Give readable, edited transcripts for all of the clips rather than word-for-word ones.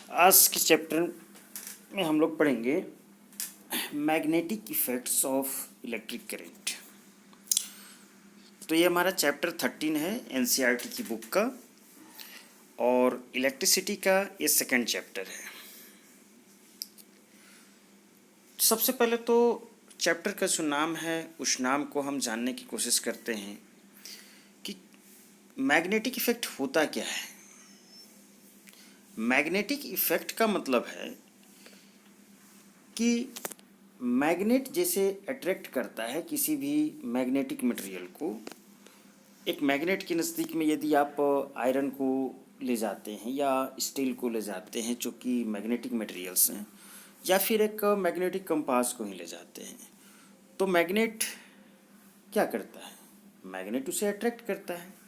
आज के चैप्टर में हम लोग पढ़ेंगे magnetic effects of electric current. तो ये हमारा चैप्टर 13 है एनसीईआरटी की बुक का, और इलेक्ट्रिसिटी का ये सेकंड चैप्टर है। सबसे पहले तो चैप्टर का जो नाम है उस नाम को हम जानने की कोशिश करते हैं कि मैग्नेटिक इफेक्ट होता क्या है। मैग्नेटिक इफेक्ट का मतलब है कि मैग्नेट जैसे अट्रैक्ट करता है किसी भी मैग्नेटिक मटेरियल को। एक मैग्नेट के नज़दीक में यदि आप आयरन को ले जाते हैं या स्टील को ले जाते हैं जो कि मैग्नेटिक मटेरियल्स हैं, या फिर एक मैग्नेटिक कंपास को ही ले जाते हैं, तो मैग्नेट क्या करता है? मैग्नेट उसे अट्रैक्ट करता है।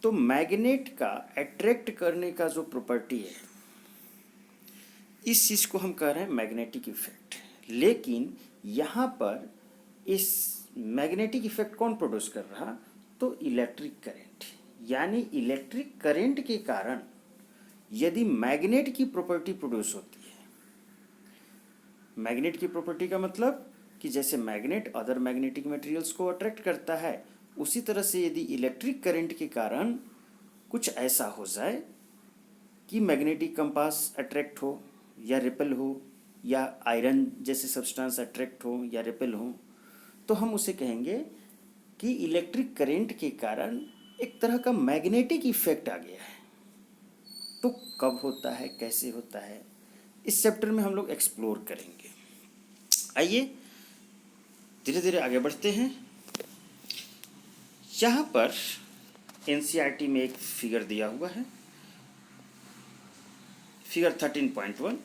तो मैग्नेट का अट्रैक्ट करने का जो प्रॉपर्टी है, इस चीज़ को हम कह रहे हैं मैग्नेटिक इफेक्ट। लेकिन यहाँ पर इस मैग्नेटिक इफेक्ट कौन प्रोड्यूस कर रहा? तो इलेक्ट्रिक करंट। यानी इलेक्ट्रिक करंट के कारण यदि मैग्नेट की प्रॉपर्टी प्रोड्यूस होती है, मैग्नेट की प्रॉपर्टी का मतलब कि जैसे मैग्नेट अदर मैग्नेटिक मटेरियल्स को अट्रैक्ट करता है, उसी तरह से यदि इलेक्ट्रिक करंट के कारण कुछ ऐसा हो जाए कि मैग्नेटिक कंपास अट्रैक्ट हो या रिपेल हो, या आयरन जैसे सब्सटेंस अट्रैक्ट हो या रिपेल हो, तो हम उसे कहेंगे कि इलेक्ट्रिक करंट के कारण एक तरह का मैग्नेटिक इफेक्ट आ गया है। तो कब होता है, कैसे होता है, इस चैप्टर में हम लोग एक्सप्लोर करेंगे। आइए धीरे धीरे आगे बढ़ते हैं। यहाँ पर एनसीईआरटी में एक फिगर दिया हुआ है, फिगर 13.1।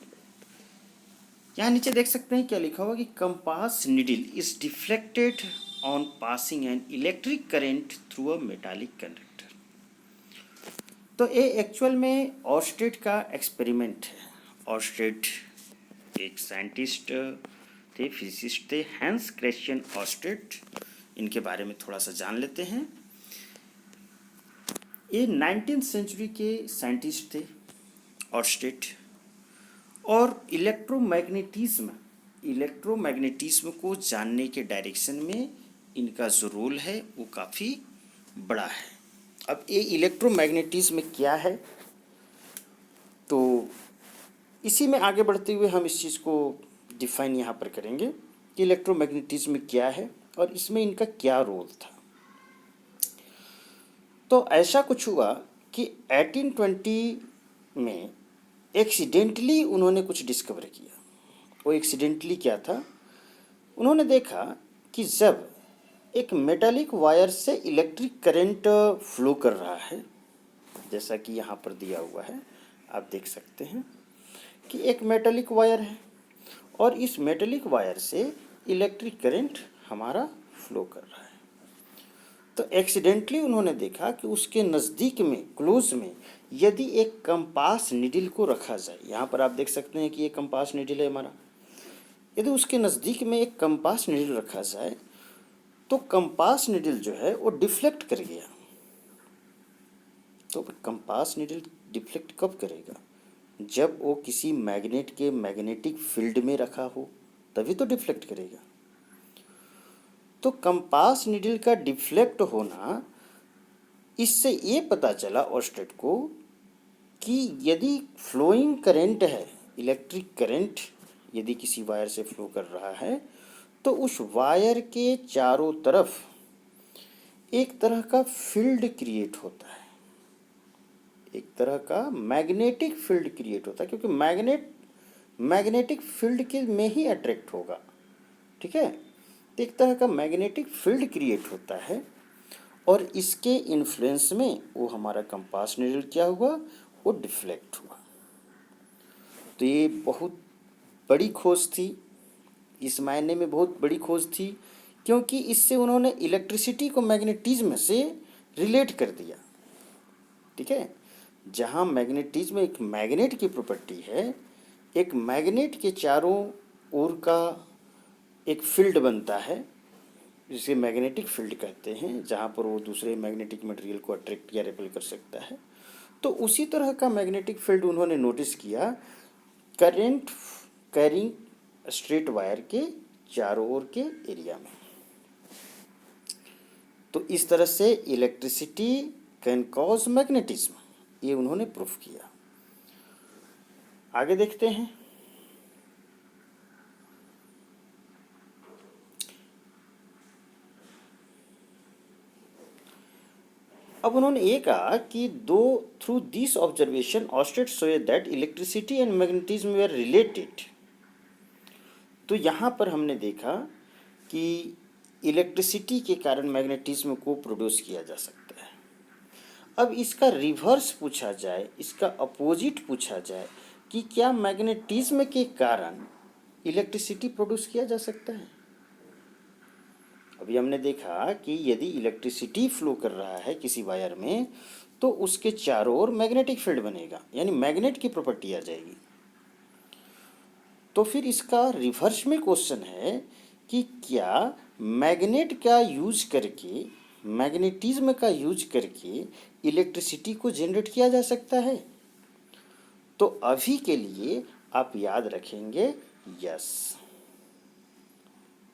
यहाँ नीचे देख सकते हैं क्या लिखा हुआ कि compass needle is deflected on passing an electric current through a metallic conductor. तो ये एक्चुअल में ऑर्स्टेड का एक्सपेरिमेंट है। ऑर्स्टेड एक साइंटिस्ट थे, फिजिसिस्ट थे, हैंस क्रिश्चियन ऑर्स्टेड। इनके बारे में थोड़ा सा जान लेते हैं। ये 19th सेंचुरी के साइंटिस्ट थे ऑर्स्टेड, और इलेक्ट्रोमैग्नेटिज्म को जानने के डायरेक्शन में इनका जो रोल है वो काफ़ी बड़ा है। अब ये इलेक्ट्रोमैग्नेटिज्म क्या है, तो इसी में आगे बढ़ते हुए हम इस चीज़ को डिफाइन यहाँ पर करेंगे कि इलेक्ट्रोमैग्नेटिज्म क्या है और इसमें इनका क्या रोल था। तो ऐसा कुछ हुआ कि 1820 में एक्सीडेंटली उन्होंने कुछ डिस्कवर किया। वो एक्सीडेंटली क्या था? उन्होंने देखा कि जब एक मेटालिक वायर से इलेक्ट्रिक करंट फ्लो कर रहा है, जैसा कि यहाँ पर दिया हुआ है, आप देख सकते हैं कि एक मेटालिक वायर है और इस मेटालिक वायर से इलेक्ट्रिक करंट हमारा फ्लो कर रहा है। तो एक्सीडेंटली उन्होंने देखा कि उसके नज़दीक में, क्लोज में, यदि एक कंपास नीडल को रखा जाए, यहाँ पर आप देख सकते हैं कि ये कंपास नीडल है हमारा, यदि उसके नज़दीक में एक कंपास नीडल रखा जाए तो कंपास नीडल जो है वो डिफ्लेक्ट कर गया। तो कंपास नीडल डिफ्लेक्ट कब करेगा? जब वो किसी मैग्नेट के मैग्नेटिक फील्ड में रखा हो, तभी तो डिफ्लेक्ट करेगा। तो कंपास नीडल का डिफ्लेक्ट होना, इससे ये पता चला ऑर्स्टेड को कि यदि फ्लोइंग करंट है, इलेक्ट्रिक करंट यदि किसी वायर से फ्लो कर रहा है, तो उस वायर के चारों तरफ एक तरह का फील्ड क्रिएट होता है, एक तरह का मैग्नेटिक फील्ड क्रिएट होता है, क्योंकि मैग्नेटिक फील्ड के में ही अट्रैक्ट होगा। ठीक है, तो एक तरह का मैग्नेटिक फील्ड क्रिएट होता है, और इसके इन्फ्लुएंस में वो हमारा कंपास नीडल क्या हुआ, वो डिफ्लेक्ट हुआ। तो ये बहुत बड़ी खोज थी, इस मायने में बहुत बड़ी खोज थी, क्योंकि इससे उन्होंने इलेक्ट्रिसिटी को मैग्नेटिज्म से रिलेट कर दिया। ठीक है, जहाँ मैग्नेटिज्म एक मैग्नेट की प्रॉपर्टी है, एक मैग्नेट के चारों ओर का एक फील्ड बनता है जिसे मैग्नेटिक फील्ड कहते हैं, जहाँ पर वो दूसरे मैग्नेटिक मटेरियल को अट्रैक्ट या रिपेल कर सकता है। तो उसी तरह का मैग्नेटिक फील्ड उन्होंने नोटिस किया करंट कैरिंग स्ट्रेट वायर के चारों ओर के एरिया में। तो इस तरह से इलेक्ट्रिसिटी कैन कॉज मैग्नेटिज्म, ये उन्होंने प्रूफ किया। आगे देखते हैं। अब उन्होंने ये कहा कि दो through this observation Oersted show that electricity and magnetism वे आर रिलेटेड। तो यहाँ पर हमने देखा कि इलेक्ट्रिसिटी के कारण मैग्नेटिज्म को प्रोड्यूस किया जा सकता है। अब इसका रिवर्स पूछा जाए, इसका अपोजिट पूछा जाए कि क्या मैग्नेटिज्म के कारण इलेक्ट्रिसिटी प्रोड्यूस किया जा सकता है। अभी हमने देखा कि यदि इलेक्ट्रिसिटी फ्लो कर रहा है किसी वायर में तो उसके चारों ओर मैग्नेटिक फील्ड बनेगा, यानी मैग्नेट की प्रॉपर्टी आ जाएगी। तो फिर इसका रिवर्स में क्वेश्चन है कि क्या मैग्नेट का यूज करके, मैग्नेटिज्म का यूज करके इलेक्ट्रिसिटी को जनरेट किया जा सकता है। तो अभी के लिए आप याद रखेंगे यस,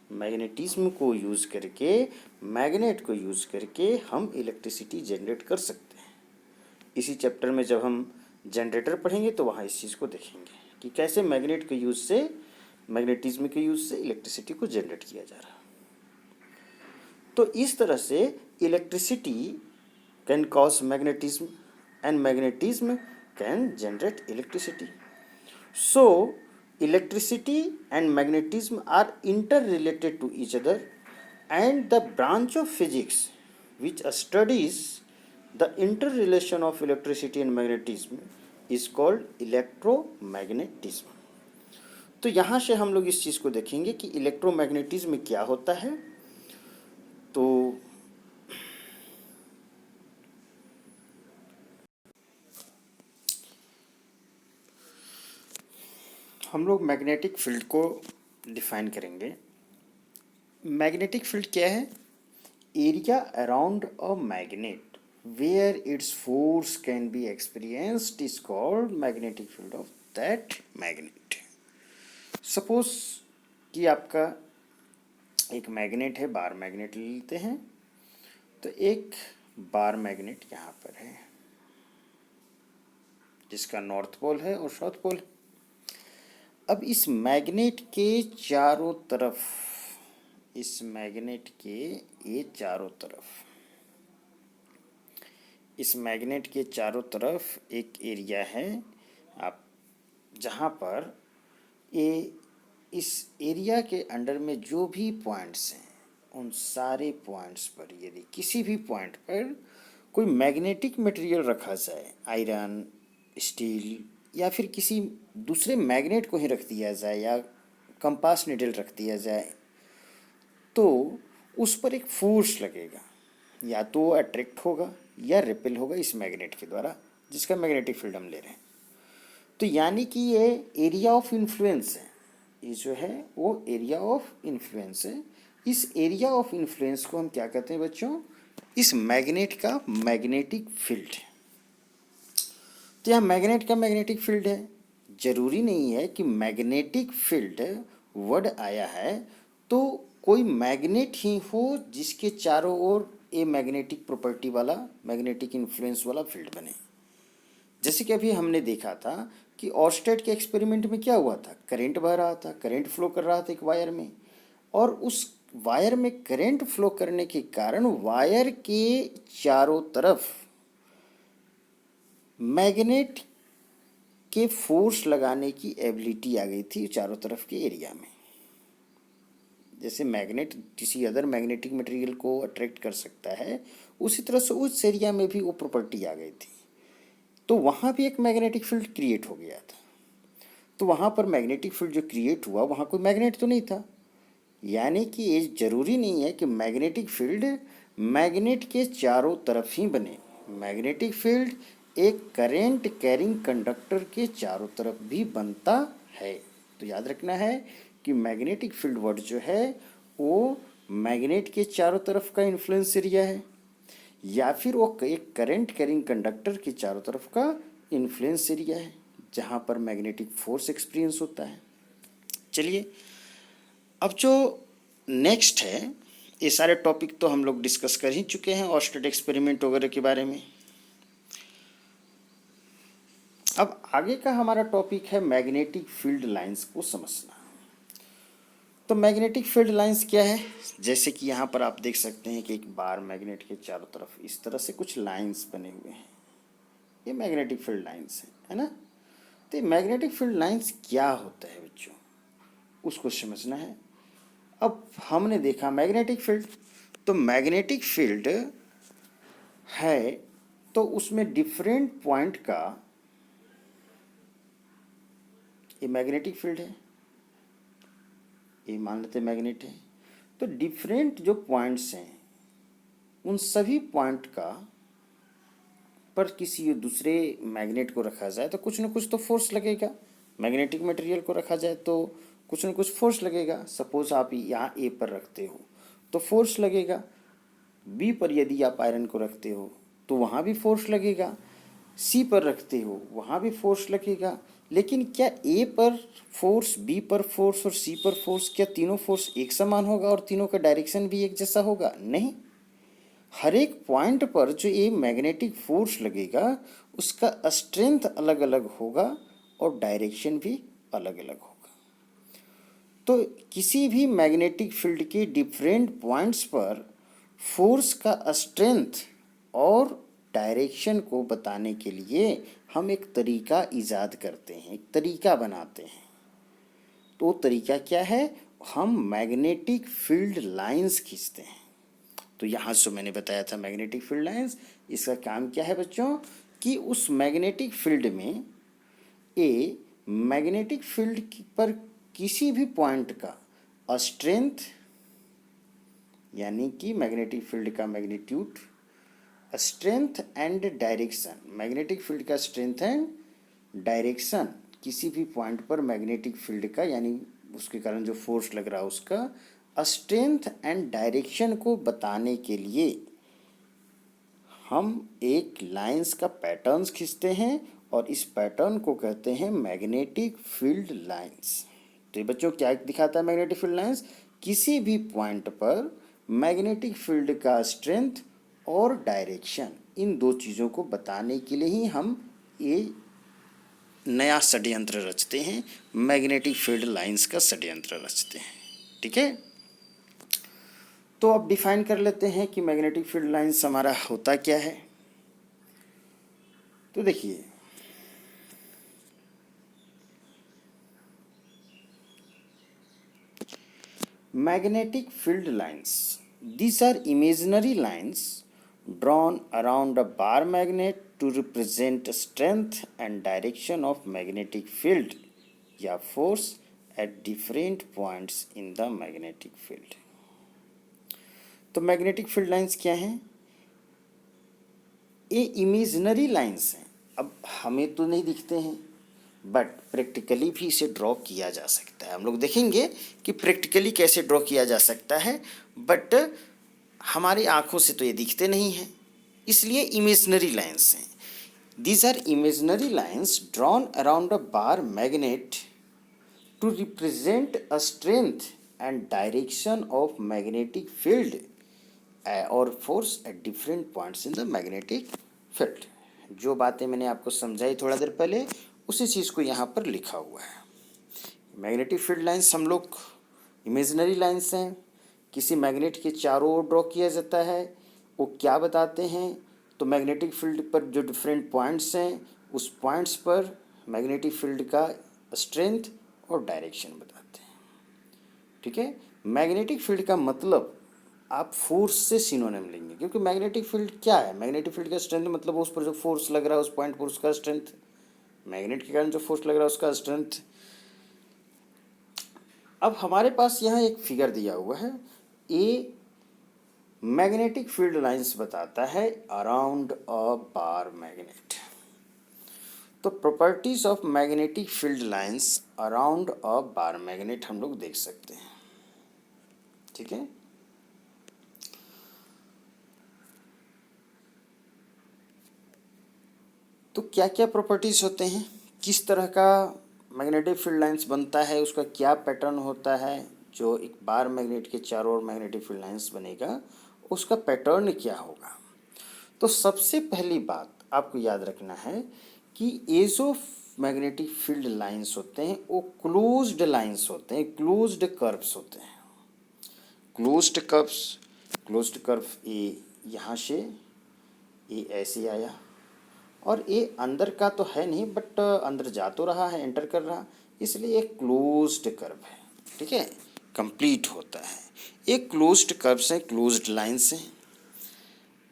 मैग्नेटिज्म को यूज करके, मैग्नेट को यूज करके हम इलेक्ट्रिसिटी जनरेट कर सकते हैं। इसी चैप्टर में जब हम जनरेटर पढ़ेंगे तो वहाँ इस चीज़ को देखेंगे कि कैसे मैग्नेट के यूज से, मैग्नेटिज्म के यूज से इलेक्ट्रिसिटी को जनरेट किया जा रहा है। तो इस तरह से electricity can cause magnetism and magnetism can generate electricity. So electricity and magnetism are interrelated to each other, and the branch of physics which studies the interrelation of electricity and magnetism is called electromagnetism। तो यहाँ से हम लोग इस चीज़ को देखेंगे कि electromagnetism क्या होता है। तो हम लोग मैग्नेटिक फील्ड को डिफाइन करेंगे। मैग्नेटिक फील्ड क्या है? Area around a magnet where its force can be experienced is called magnetic field of that magnet. Suppose कि आपका एक मैग्नेट है, बार मैग्नेट ले लेते हैं। तो एक बार मैग्नेट यहाँ पर है जिसका नॉर्थ पोल है और साउथ पोल है। अब इस मैग्नेट के चारों तरफ, इस मैग्नेट के ये चारों तरफ, इस मैग्नेट के चारों तरफ एक एरिया है आप, जहाँ पर ये, इस एरिया के अंडर में जो भी पॉइंट्स हैं उन सारे पॉइंट्स पर यदि किसी भी पॉइंट पर कोई मैग्नेटिक मटेरियल रखा जाए, आयरन, स्टील या फिर किसी दूसरे मैग्नेट को ही रख दिया जाए या कंपास नीडल रख दिया जाए, तो उस पर एक फोर्स लगेगा, या तो अट्रैक्ट होगा या रिपेल होगा इस मैग्नेट के द्वारा, जिसका मैग्नेटिक फील्ड हम ले रहे हैं। तो यानी कि ये एरिया ऑफ इन्फ्लुएंस है, ये जो है वो एरिया ऑफ इन्फ्लुएंस है। इस एरिया ऑफ इन्फ्लुएंस को हम क्या कहते हैं बच्चों? इस मैग्नेट का मैग्नेटिक फील्ड है। तो यहाँ मैग्नेट का मैग्नेटिक फील्ड है। जरूरी नहीं है कि मैग्नेटिक फील्ड वर्ड आया है तो कोई मैग्नेट ही हो जिसके चारों ओर ये मैग्नेटिक प्रॉपर्टी वाला, मैग्नेटिक इन्फ्लुएंस वाला फील्ड बने। जैसे कि अभी हमने देखा था कि ऑर्स्टेड के एक्सपेरिमेंट में क्या हुआ था, करंट बह रहा था, करंट फ्लो कर रहा था एक वायर में, और उस वायर में करंट फ्लो करने के कारण वायर के चारों तरफ मैग्नेट के फोर्स लगाने की एबिलिटी आ गई थी चारों तरफ के एरिया में। जैसे मैग्नेट किसी अदर मैग्नेटिक मटेरियल को अट्रैक्ट कर सकता है, उसी तरह से उस एरिया में भी वो प्रॉपर्टी आ गई थी। तो वहाँ भी एक मैग्नेटिक फील्ड क्रिएट हो गया था। तो वहाँ पर मैग्नेटिक फील्ड जो क्रिएट हुआ, वहाँ कोई मैग्नेट तो नहीं था। यानी कि ये जरूरी नहीं है कि मैग्नेटिक फील्ड मैग्नेट के चारों तरफ ही बने। मैग्नेटिक फील्ड एक करंट कैरिंग कंडक्टर के चारों तरफ भी बनता है। तो याद रखना है कि मैग्नेटिक फील्ड वर्ड जो है वो मैग्नेट के चारों तरफ का इन्फ्लुएंस एरिया है। या फिर वो एक करंट कैरिंग कंडक्टर के चारों तरफ का इन्फ्लुएंस एरिया है जहाँ पर मैग्नेटिक फोर्स एक्सपीरियंस होता है। चलिए अब जो नेक्स्ट है, ये सारे टॉपिक तो हम लोग डिस्कस कर ही चुके हैं ऑर्स्टेड एक्सपेरिमेंट वगैरह के बारे में। अब आगे का हमारा टॉपिक है मैग्नेटिक फील्ड लाइंस को समझना। तो मैग्नेटिक फील्ड लाइंस क्या है? जैसे कि यहाँ पर आप देख सकते हैं कि एक बार मैग्नेट के चारों तरफ इस तरह से कुछ लाइंस बने हुए हैं, ये मैग्नेटिक फील्ड लाइंस है ना। तो ये मैग्नेटिक फील्ड लाइंस क्या होता है बच्चों, उसको समझना है। अब हमने देखा मैग्नेटिक फील्ड, तो मैग्नेटिक फील्ड है तो उसमें डिफरेंट पॉइंट का, ये मैग्नेटिक फील्ड है, ये मान लेते मैग्नेट है, तो डिफरेंट जो पॉइंट्स हैं उन सभी पॉइंट का पर किसी दूसरे मैग्नेट को रखा जाए तो कुछ न कुछ तो फोर्स लगेगा। मैग्नेटिक मटेरियल को रखा जाए तो कुछ न कुछ फोर्स लगेगा। सपोज आप यहाँ ए पर रखते हो तो फोर्स लगेगा, बी पर यदि आप आयरन को रखते हो तो वहाँ भी फोर्स लगेगा, सी पर रखते हो वहाँ भी फोर्स लगेगा। लेकिन क्या ए पर फोर्स, बी पर फोर्स और सी पर फोर्स, क्या तीनों फोर्स एक समान होगा और तीनों का डायरेक्शन भी एक जैसा होगा? नहीं। हर एक पॉइंट पर जो ये मैग्नेटिक फोर्स लगेगा उसका स्ट्रेंथ अलग अलग होगा और डायरेक्शन भी अलग अलग होगा। तो किसी भी मैग्नेटिक फील्ड के डिफरेंट पॉइंट्स पर फोर्स का स्ट्रेंथ और डायरेक्शन को बताने के लिए हम एक तरीका ईजाद करते हैं, एक तरीका बनाते हैं। तो तरीका क्या है? हम मैग्नेटिक फील्ड लाइंस खींचते हैं। तो यहाँ से मैंने बताया था मैग्नेटिक फील्ड लाइंस, इसका काम क्या है बच्चों कि उस मैग्नेटिक फील्ड में ए मैग्नेटिक फील्ड पर किसी भी पॉइंट का स्ट्रेंथ यानी कि मैग्नेटिक फील्ड का magnitude, strength and direction, magnetic field का स्ट्रेंथ एंड डायरेक्शन किसी भी पॉइंट पर मैग्नेटिक फील्ड का यानी उसके कारण जो फोर्स लग रहा है उसका स्ट्रेंथ एंड डायरेक्शन को बताने के लिए हम एक लाइंस का पैटर्न्स खींचते हैं और इस पैटर्न को कहते हैं मैग्नेटिक फील्ड लाइंस। तो ये बच्चों क्या दिखाता है मैग्नेटिक फील्ड लाइंस? किसी भी पॉइंट पर मैग्नेटिक फील्ड का स्ट्रेंथ और डायरेक्शन, इन दो चीज़ों को बताने के लिए ही हम ये नया षड्यंत्र रचते हैं, मैग्नेटिक फील्ड लाइंस का षड्यंत्र रचते हैं। ठीक है, तो अब डिफाइन कर लेते हैं कि मैग्नेटिक फील्ड लाइंस हमारा होता क्या है। तो देखिए magnetic field lines, these are imaginary lines drawn around a bar magnet to represent strength and direction of magnetic field या force at different points in the magnetic field। तो magnetic field lines क्या हैं? ये imaginary lines हैं, अब हमें तो नहीं दिखते हैं बट प्रैक्टिकली भी इसे ड्रॉ किया जा सकता है। हम लोग देखेंगे कि प्रैक्टिकली कैसे ड्रॉ किया जा सकता है, बट हमारी आंखों से तो ये दिखते नहीं हैं, इसलिए इमेजिनरी लाइंस हैं। These are imaginary lines drawn around a bar magnet to represent a strength and direction of magnetic field और force at different points in the magnetic field. जो बातें मैंने आपको समझाई थोड़ा देर पहले उसी चीज़ को यहाँ पर लिखा हुआ है। मैग्नेटिक फील्ड लाइंस हम लोग इमेजिनरी लाइंस हैं, किसी मैग्नेट के चारों ओर ड्रॉ किया जाता है। वो क्या बताते हैं? तो मैग्नेटिक फील्ड पर जो डिफरेंट पॉइंट्स हैं उस पॉइंट्स पर मैग्नेटिक फील्ड का स्ट्रेंथ और डायरेक्शन बताते हैं। ठीक है, मैग्नेटिक फील्ड का मतलब आप फोर्स से सिनोनिम लेंगे, क्योंकि मैग्नेटिक फील्ड क्या है? मैग्नेटिक फील्ड का स्ट्रेंथ मतलब उस पर जो फोर्स लग रहा है उस पॉइंट पर उसका स्ट्रेंथ, मैग्नेट के कारण जो फोर्स लग रहा है उसका स्ट्रेंथ। अब हमारे पास यहाँ एक फिगर दिया हुआ है, ए मैग्नेटिक फील्ड लाइंस बताता है अराउंड अ बार मैग्नेट। तो properties of magnetic field lines around a bar magnet हम लोग देख सकते हैं। ठीक है, तो क्या क्या प्रॉपर्टीज़ होते हैं, किस तरह का मैग्नेटिक फील्ड लाइंस बनता है, उसका क्या पैटर्न होता है, जो एक बार मैग्नेट के चारों ओर मैग्नेटिक फील्ड लाइंस बनेगा उसका पैटर्न क्या होगा। तो सबसे पहली बात आपको याद रखना है कि ये जो मैग्नेटिक फील्ड लाइंस होते हैं वो क्लोज्ड लाइंस होते हैं, क्लोज्ड कर्व्स होते हैं। क्लोज्ड कर्व्स, क्लोज्ड कर्व ये यहाँ से ये ऐसे आया और ये अंदर का तो है नहीं बट अंदर जा तो रहा है, एंटर कर रहा, इसलिए एक क्लोज्ड कर्व है। ठीक है, कंप्लीट होता है। ये क्लोज्ड कर्व्स हैं, क्लोज्ड लाइंस हैं।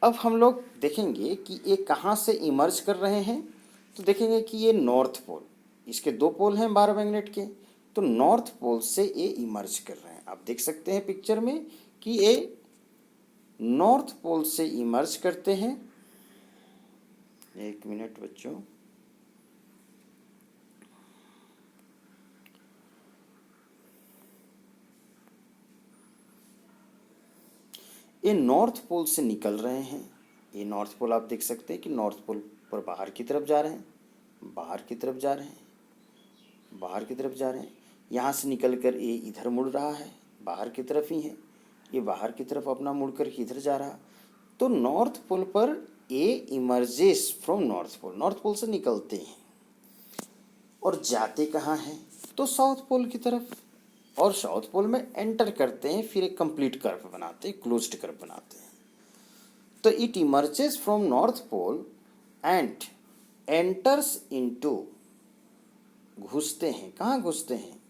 अब हम लोग देखेंगे कि ये कहाँ से इमर्ज कर रहे हैं। तो देखेंगे कि ये नॉर्थ पोल, इसके दो पोल हैं बार मैग्नेट के, तो नॉर्थ पोल से ये इमर्ज कर रहे हैं। आप देख सकते हैं पिक्चर में कि ये नॉर्थ पोल से इमर्ज करते हैं। एक मिनट बच्चों, ये नॉर्थ पोल से निकल रहे हैं। ये नॉर्थ पोल आप देख सकते हैं कि नॉर्थ पोल पर बाहर की तरफ जा रहे हैं, बाहर की तरफ जा रहे हैं, बाहर की तरफ जा रहे हैं। यहाँ से निकल कर ये इधर मुड़ रहा है, बाहर की तरफ ही है। ये बाहर की तरफ अपना मुड़ कर इधर जा रहा। तो नॉर्थ पोल पर ये emerges from north pole, north pole से निकलते हैं और जाते कहाँ हैं, तो साउथ पोल की तरफ, और साउथ पोल में एंटर करते हैं, फिर एक कंप्लीट कर्व बनाते हैं, क्लोज्ड कर्व बनाते हैं। तो it emerges from north pole and enters into, घुसते हैं, कहाँ घुसते हैं,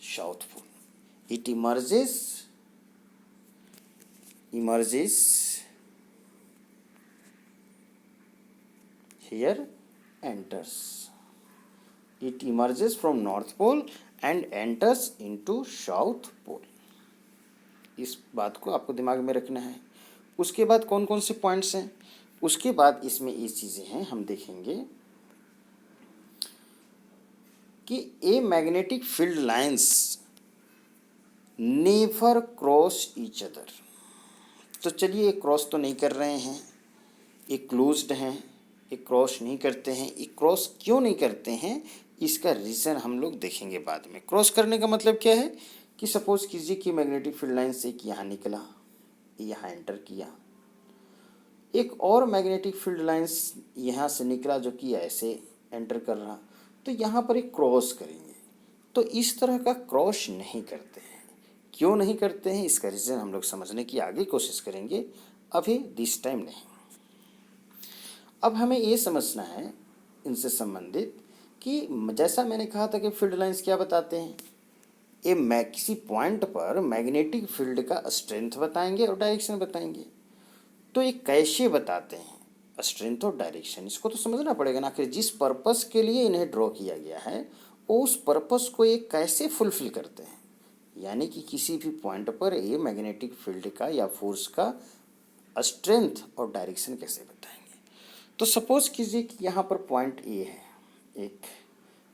south pole. It emerges here, enters, it emerges from north pole and enters into south pole. इस बात को आपको दिमाग में रखना है। उसके बाद कौन कौन से पॉइंट्स हैं, उसके बाद इसमें ये चीज़ें हैं, हम देखेंगे कि a magnetic field lines never cross each other. तो चलिए ये क्रॉस तो नहीं कर रहे हैं, ये क्लोज्ड हैं, ये क्रॉस नहीं करते हैं। ये क्रॉस क्यों नहीं करते हैं, इसका रीज़न हम लोग देखेंगे बाद में। क्रॉस करने का मतलब क्या है कि सपोज कीजिए कि मैग्नेटिक फील्ड लाइन से एक यहाँ निकला, यहाँ एंटर किया, एक और मैग्नेटिक फील्ड लाइंस यहाँ से निकला जो कि ऐसे एंटर कर रहा, तो यहाँ पर एक क्रॉस करेंगे। तो इस तरह का क्रॉस नहीं करते हैं। क्यों नहीं करते हैं, इसका रीज़न हम लोग समझने की आगे कोशिश करेंगे, अभी दिस टाइम नहीं। अब हमें ये समझना है इनसे संबंधित कि जैसा मैंने कहा था कि फील्ड लाइंस क्या बताते हैं, ये किसी पॉइंट पर मैग्नेटिक फील्ड का स्ट्रेंथ बताएंगे और डायरेक्शन बताएंगे। तो ये कैसे बताते हैं स्ट्रेंथ और डायरेक्शन, इसको तो समझना पड़ेगा ना। आखिर जिस पर्पस के लिए इन्हें ड्रॉ किया गया है उस पर्पस को ये कैसे फुलफिल करते हैं, यानी कि किसी भी पॉइंट पर ये मैग्नेटिक फील्ड का या फोर्स का स्ट्रेंथ और डायरेक्शन कैसे बताएंगे। तो सपोज कीजिए कि यहाँ पर पॉइंट ए है,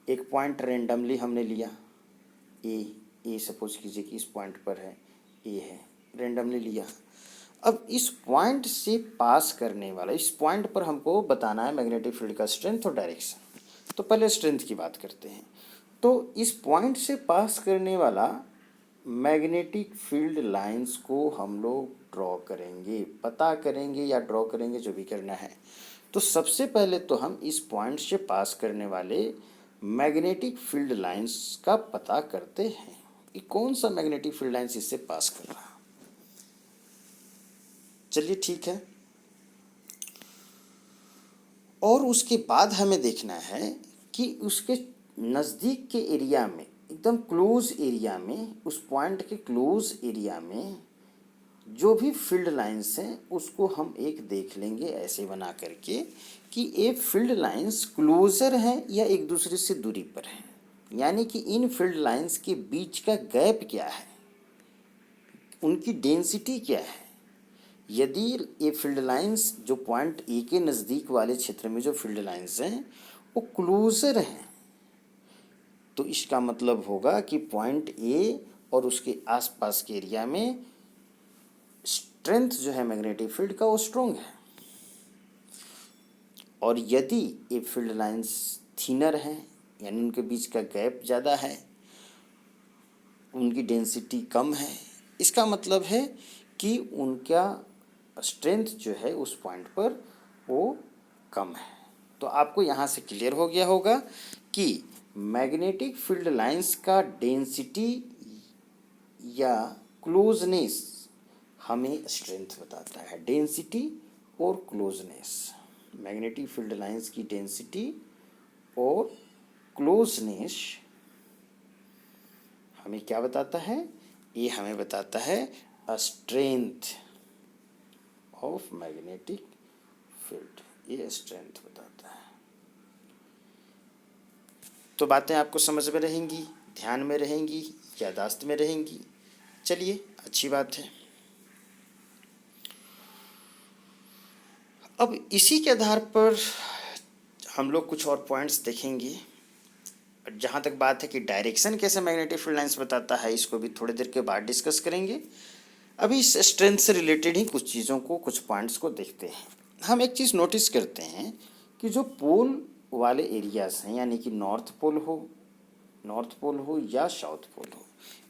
एक पॉइंट रेंडमली हमने लिया, ए सपोज कीजिए कि इस पॉइंट पर है, ए है, रेंडमली लिया। अब इस पॉइंट से पास करने वाला, इस पॉइंट पर हमको बताना है मैग्नेटिक फील्ड का स्ट्रेंथ और डायरेक्शन। तो पहले स्ट्रेंथ की बात करते हैं। तो इस पॉइंट से पास करने वाला मैग्नेटिक फील्ड लाइंस को हम लोग ड्रॉ करेंगे, पता करेंगे या ड्रॉ करेंगे, जो भी करना है। तो सबसे पहले तो हम इस पॉइंट से पास करने वाले मैग्नेटिक फील्ड लाइंस का पता करते हैं कि कौन सा मैग्नेटिक फील्ड लाइंस इससे पास कर रहा। चलिए ठीक है। और उसके बाद हमें देखना है कि उसके नज़दीक के एरिया में, एकदम क्लोज एरिया में, उस पॉइंट के क्लोज एरिया में जो भी फील्ड लाइंस हैं उसको हम एक देख लेंगे ऐसे बना करके कि ये फील्ड लाइंस क्लोजर हैं या एक दूसरे से दूरी पर हैं, यानी कि इन फील्ड लाइंस के बीच का गैप क्या है, उनकी डेंसिटी क्या है। यदि ये फील्ड लाइंस जो पॉइंट ए के नज़दीक वाले क्षेत्र में जो फील्ड लाइंस हैं वो क्लोजर हैं, तो इसका मतलब होगा कि पॉइंट ए और उसके आसपास के एरिया में स्ट्रेंथ जो है मैग्नेटिक फील्ड का वो स्ट्रॉन्ग है। और यदि ये फील्ड लाइंस थिनर हैं, यानी उनके बीच का गैप ज़्यादा है, उनकी डेंसिटी कम है, इसका मतलब है कि उनका स्ट्रेंथ जो है उस पॉइंट पर वो कम है। तो आपको यहाँ से क्लियर हो गया होगा कि मैग्नेटिक फील्ड लाइंस का डेंसिटी या क्लोजनेस हमें स्ट्रेंथ बताता है। डेंसिटी और क्लोजनेस, मैग्नेटिक फील्ड लाइंस की डेंसिटी और क्लोजनेस हमें क्या बताता है? ये हमें बताता है स्ट्रेंथ ऑफ मैग्नेटिक फील्ड, ये स्ट्रेंथ बताता है। तो बातें आपको समझ में रहेंगी, ध्यान में रहेंगी, याददाश्त में रहेंगी। चलिए, अच्छी बात है। अब इसी के आधार पर हम लोग कुछ और पॉइंट्स देखेंगे। जहाँ तक बात है कि डायरेक्शन कैसे मैग्नेटिक फील्ड लाइंस बताता है, इसको भी थोड़ी देर के बाद डिस्कस करेंगे। अभी इस स्ट्रेंथ से रिलेटेड ही कुछ चीज़ों को, कुछ पॉइंट्स को देखते हैं। हम एक चीज़ नोटिस करते हैं कि जो पोल वाले एरियाज हैं, यानी कि नॉर्थ पोल हो या साउथ पोल हो,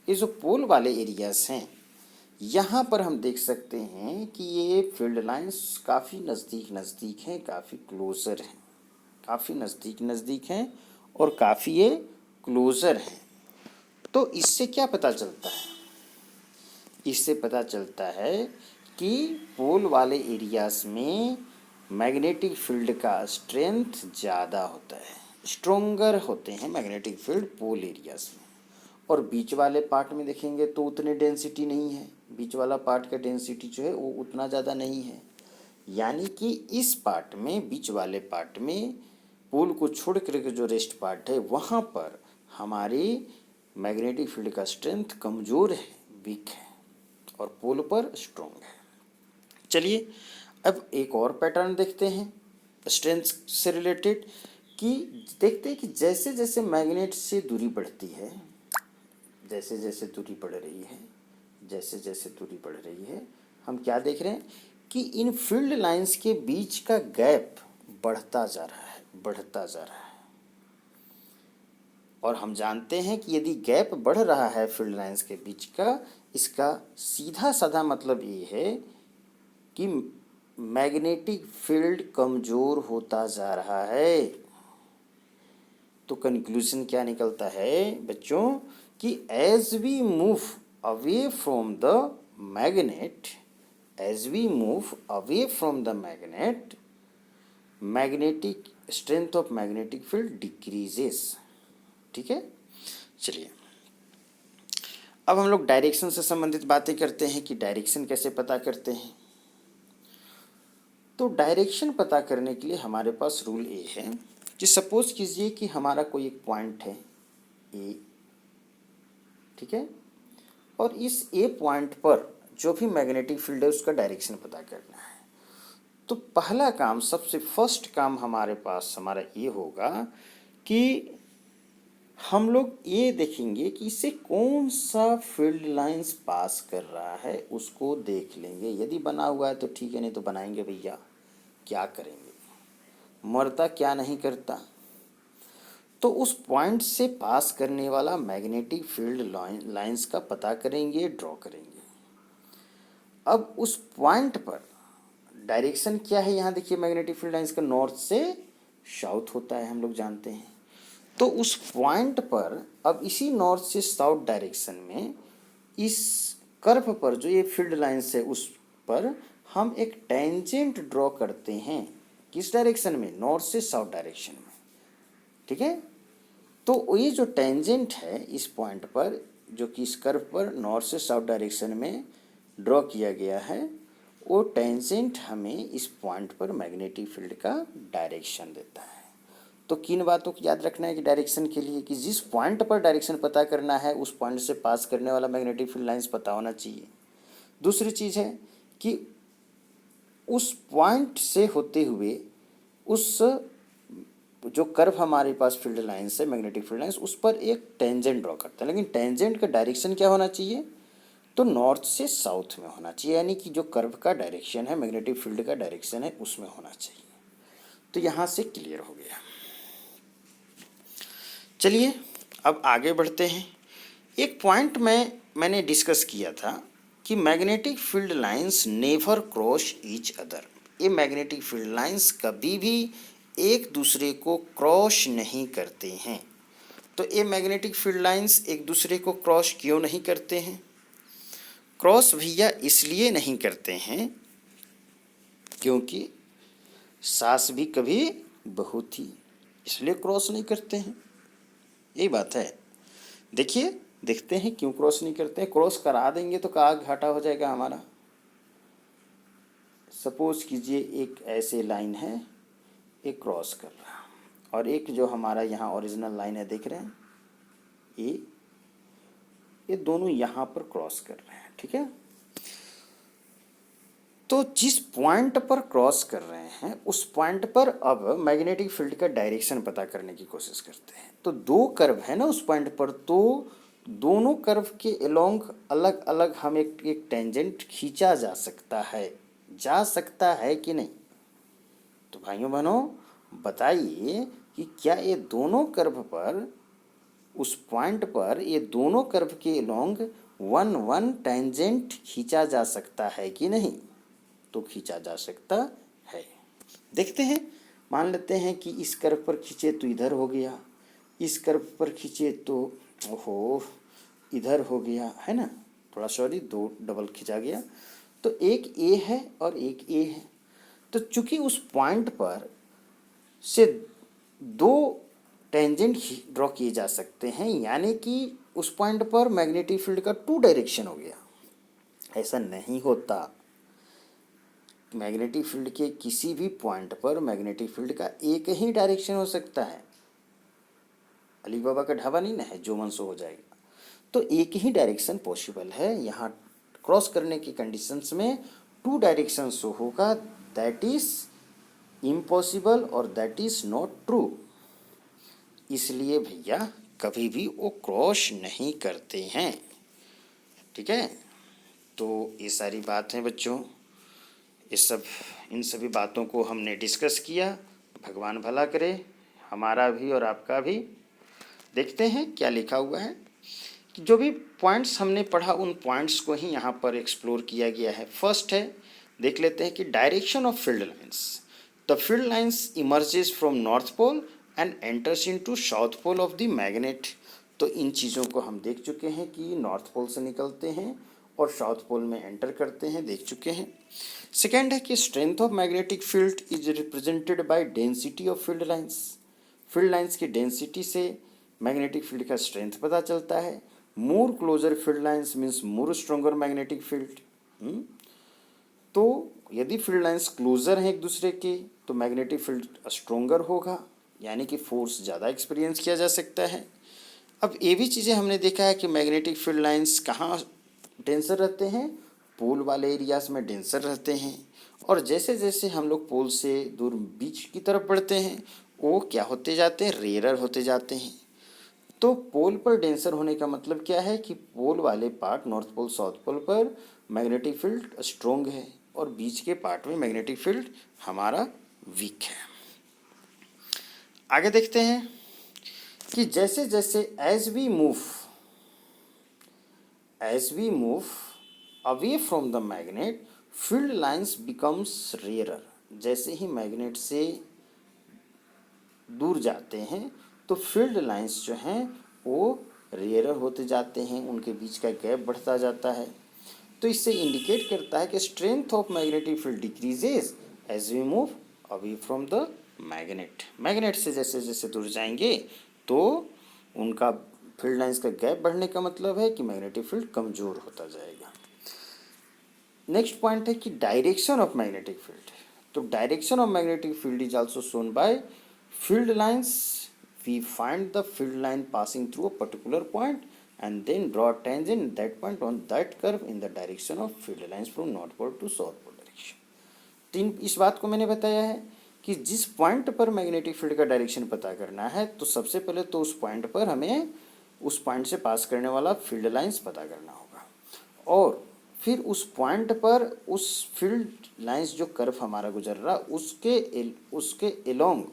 ये जो पोल वाले एरियाज हैं, यहाँ पर हम देख सकते हैं कि ये फील्ड लाइंस काफ़ी नज़दीक नज़दीक हैं, काफ़ी क्लोज़र हैं, काफ़ी नज़दीक नज़दीक हैं और काफ़ी ये क्लोज़र हैं। तो इससे क्या पता चलता है? इससे पता चलता है कि पोल वाले एरियाज में मैग्नेटिक फील्ड का स्ट्रेंथ ज़्यादा होता है, स्ट्रोंगर होते हैं मैग्नेटिक फील्ड पोल एरियाज में। और बीच वाले पार्ट में देखेंगे तो उतनी डेंसिटी नहीं है, बीच वाला पार्ट का डेंसिटी जो है वो उतना ज़्यादा नहीं है। यानी कि इस पार्ट में, बीच वाले पार्ट में, पोल को छोड़ करके जो रेस्ट पार्ट है वहाँ पर हमारी मैग्नेटिक फील्ड का स्ट्रेंथ कमज़ोर है, वीक है, और पोल पर स्ट्रोंग है। चलिए, अब एक और पैटर्न देखते हैं स्ट्रेंथ से रिलेटेड, कि देखते हैं कि जैसे जैसे मैग्नेट से दूरी बढ़ती है, जैसे जैसे दूरी बढ़ रही है, जैसे जैसे दूरी बढ़ रही है, हम क्या देख रहे हैं कि इन फील्ड लाइंस के बीच का गैप बढ़ता जा रहा है, बढ़ता जा रहा है। और हम जानते हैं कि यदि गैप बढ़ रहा है फील्ड लाइंस के बीच का, इसका सीधा साधा मतलब ये है कि मैग्नेटिक फील्ड कमज़ोर होता जा रहा है। तो कंक्लूजन क्या निकलता है बच्चों कि as we move away from the magnet, as we move away from the magnet, magnetic strength of magnetic field decreases. ठीक है, चलिए अब हम लोग डायरेक्शन से संबंधित बातें करते हैं कि डायरेक्शन कैसे पता करते हैं। तो डायरेक्शन पता करने के लिए हमारे पास रूल ए है कि सपोज कीजिए कि हमारा कोई एक पॉइंट है ए, ठीक है, और इस ए पॉइंट पर जो भी मैग्नेटिक फील्ड है उसका डायरेक्शन पता करना है। तो पहला काम, सबसे फर्स्ट काम हमारे पास हमारा ये होगा कि हम लोग ये देखेंगे कि इसे कौन सा फील्ड लाइंस पास कर रहा है, उसको देख लेंगे। यदि बना हुआ है तो ठीक है, नहीं तो बनाएंगे भैया, क्या करेंगे, मरता क्या नहीं करता। तो उस पॉइंट से पास करने वाला मैग्नेटिक फील्ड लाइंस का पता करेंगे, ड्रॉ करेंगे। अब उस पॉइंट पर डायरेक्शन क्या है, यहाँ देखिए मैग्नेटिक फील्ड लाइंस का नॉर्थ से साउथ होता है, हम लोग जानते हैं। तो उस पॉइंट पर अब इसी नॉर्थ से साउथ डायरेक्शन में इस कर्व पर जो ये फील्ड लाइंस है उस पर हम एक टेंजेंट ड्रॉ करते हैं। किस डायरेक्शन में? नॉर्थ से साउथ डायरेक्शन में। ठीक है, तो ये जो टेंजेंट है इस पॉइंट पर, जो कि इस कर्व पर नॉर्थ से साउथ डायरेक्शन में ड्रॉ किया गया है, वो टेंजेंट हमें इस पॉइंट पर मैग्नेटिक फील्ड का डायरेक्शन देता है। तो किन बातों को याद रखना है कि डायरेक्शन के लिए, कि जिस पॉइंट पर डायरेक्शन पता करना है उस पॉइंट से पास करने वाला मैग्नेटिक फील्ड लाइंस पता होना चाहिए। दूसरी चीज़ है कि उस पॉइंट से होते हुए उस जो कर्व हमारे पास फील्ड लाइंस है, मैग्नेटिक फील्ड लाइंस, उस पर एक टेंजेंट ड्रॉ करते हैं। लेकिन टेंजेंट का डायरेक्शन क्या होना चाहिए? तो नॉर्थ से साउथ में होना चाहिए, यानी कि जो कर्व का डायरेक्शन है, मैग्नेटिक फील्ड का डायरेक्शन है, उसमें होना चाहिए। तो यहाँ से क्लियर हो गया। चलिए अब आगे बढ़ते हैं। एक पॉइंट मैंने डिस्कस किया था कि magnetic field lines never cross each other. ये मैग्नेटिक फील्ड लाइंस कभी भी एक दूसरे को क्रॉस नहीं करते हैं। तो ये मैग्नेटिक फील्ड लाइंस एक दूसरे को क्रॉस क्यों नहीं करते हैं? क्रॉस भैया इसलिए नहीं करते हैं क्योंकि सास भी कभी बहू थी, इसलिए क्रॉस नहीं करते हैं। यही बात है। देखिए, देखते हैं क्यों क्रॉस नहीं करते हैं। क्रॉस करा देंगे तो क्या घाटा हो जाएगा हमारा। सपोज कीजिए एक ऐसे लाइन है, एक क्रॉस कर रहा, और एक जो हमारा यहाँ ओरिजिनल लाइन है, देख रहे हैं, ये दोनों यहाँ पर क्रॉस कर रहे हैं, ठीक है। तो जिस पॉइंट पर क्रॉस कर रहे हैं उस पॉइंट पर अब मैग्नेटिक फील्ड का डायरेक्शन पता करने की कोशिश करते हैं। तो दो कर्व है ना उस पॉइंट पर, तो दोनों कर्व के अलोंग अलग अलग हम एक टेंजेंट खींचा जा सकता है कि नहीं? तो भाइयों बहनों बताइए कि क्या ये दोनों कर्व पर, उस पॉइंट पर ये दोनों कर्व के अलोंग वन वन टेंजेंट खींचा जा सकता है कि नहीं? तो खींचा जा सकता है। देखते हैं, मान लेते हैं कि इस कर्व पर खींचे तो इधर हो गया, इस कर्व पर खींचे तो ओहो इधर हो गया, है ना। थोड़ा सॉरी, दो डबल खींचा गया। तो एक ए है और एक ए है। तो चूंकि उस पॉइंट पर से दो टेंजेंट ड्रॉ किए जा सकते हैं, यानी कि उस पॉइंट पर मैग्नेटिक फील्ड का टू डायरेक्शन हो गया। ऐसा नहीं होता। मैग्नेटिक फील्ड के किसी भी पॉइंट पर मैग्नेटिक फील्ड का एक ही डायरेक्शन हो सकता है। अली बाबा का ढाबा नहीं ना है, जो मन सो हो जाएगा। तो एक ही डायरेक्शन पॉसिबल है। यहाँ क्रॉस करने की कंडीशंस में टू डायरेक्शन शो होगा, दैट इज इम्पॉसिबल और दैट इज नॉट ट्रू। इसलिए भैया कभी भी वो क्रॉस नहीं करते हैं, ठीक है। तो ये सारी बात है बच्चों, इन सभी बातों को हमने डिस्कस किया। भगवान भला करे हमारा भी और आपका भी। देखते हैं क्या लिखा हुआ है कि जो भी पॉइंट्स हमने पढ़ा उन पॉइंट्स को ही यहाँ पर एक्सप्लोर किया गया है। फर्स्ट है, देख लेते हैं कि direction of field lines. The field lines emerges from north pole and enters into south pole of the magnet. तो इन चीज़ों को हम देख चुके हैं कि नॉर्थ पोल से निकलते हैं और साउथ पोल में एंटर करते हैं, देख चुके हैं। सेकेंड है कि strength of magnetic field is represented by density of field lines. Field lines की डेंसिटी से मैग्नेटिक फील्ड का स्ट्रेंथ पता चलता है। More closer field lines means more stronger magnetic field. तो यदि फील्ड लाइंस क्लोजर हैं एक दूसरे के तो मैग्नेटिक फील्ड स्ट्रोंगर होगा, यानी कि फोर्स ज़्यादा एक्सपीरियंस किया जा सकता है। अब ये भी चीज़ें हमने देखा है कि मैग्नेटिक फील्ड लाइंस कहाँ डेंसर रहते हैं, पोल वाले एरियाज में डेंसर रहते हैं। और जैसे जैसे हम लोग पोल से दूर बीच की तरफ बढ़ते हैं वो क्या होते जाते हैं, रेयरर होते जाते हैं। तो पोल पर डेंसर होने का मतलब क्या है कि पोल वाले part, north pole south pole पर मैग्नेटिक फील्ड स्ट्रोंग है और बीच के पार्ट में मैग्नेटिक फील्ड हमारा वीक है। आगे देखते हैं कि जैसे जैसे as we move away from the magnet field lines becomes rarer. जैसे ही मैग्नेट से दूर जाते हैं तो फील्ड लाइंस जो हैं वो रेयरर होते जाते हैं, उनके बीच का गैप बढ़ता जाता है। तो इससे इंडिकेट करता है कि strength of magnetic field decreases as we move away from the magnet. Magnet से जैसे जैसे दूर जाएंगे तो उनका फील्ड लाइंस का गैप बढ़ने का मतलब है कि मैग्नेटिक फील्ड कमज़ोर होता जाएगा। नेक्स्ट पॉइंट है कि डायरेक्शन ऑफ मैग्नेटिक फील्ड। तो direction of magnetic field is also shown by field lines. We find the field line passing through a particular point and then draw a tangent at that point on that curve in the direction of field lines from north pole to south pole direction। इस बात को मैंने बताया है कि जिस point पर magnetic field का डायरेक्शन पता करना है तो सबसे पहले तो उस पॉइंट पर हमें उस पॉइंट से पास करने वाला फील्ड लाइंस पता करना होगा, और फिर उस पॉइंट पर उस फील्ड लाइंस जो कर्व हमारा गुजर रहा उसके एलोंग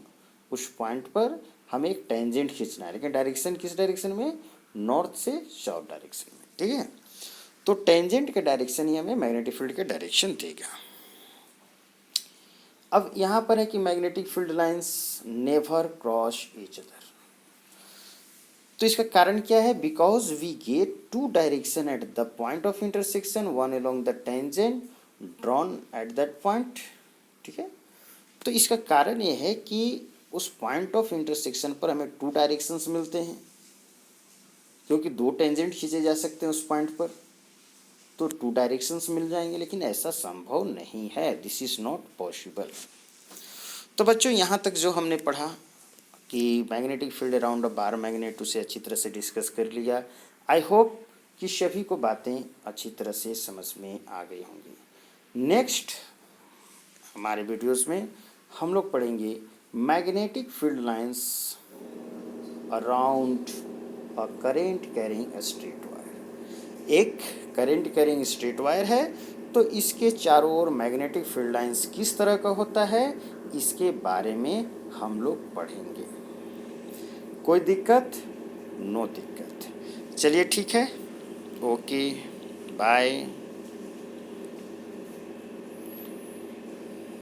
उस पॉइंट पर हमें एक टेंजेंट खींचना है, लेकिन डायरेक्शन किस डायरेक्शन में, नॉर्थ से साउथ डायरेक्शन में, ठीक है। तो टेंजेंट के डायरेक्शन ही हमें मैग्नेटिक फील्ड के डायरेक्शन देगा। अब यहाँ पर है कि magnetic field lines never cross each other, तो इसका कारण क्या है, because we get two direction at the point of intersection, one along the tangent drawn at that point, ठीक है। तो इसका कारण ये है कि उस पॉइंट ऑफ इंटरसेक्शन पर हमें टू डायरेक्शंस मिलते हैं, क्योंकि दो टेंजेंट खींचे जा सकते हैं उस पॉइंट पर, तो टू डायरेक्शंस मिल जाएंगे, लेकिन ऐसा संभव नहीं है, दिस इज नॉट पॉसिबल। तो बच्चों यहाँ तक जो हमने पढ़ा कि magnetic field around a bar magnet, उसे अच्छी तरह से डिस्कस कर लिया। आई होप कि सभी को बातें अच्छी तरह से समझ में आ गई होंगी। नेक्स्ट हमारे वीडियोस में हम लोग पढ़ेंगे magnetic field lines around a current carrying straight wire. एक करेंट कैरिंग स्ट्रेट वायर है, तो इसके चारों ओर मैग्नेटिक फील्ड लाइंस किस तरह का होता है, इसके बारे में हम लोग पढ़ेंगे। कोई दिक्कत? नो दिक्कत। चलिए ठीक है, ओके, बाय।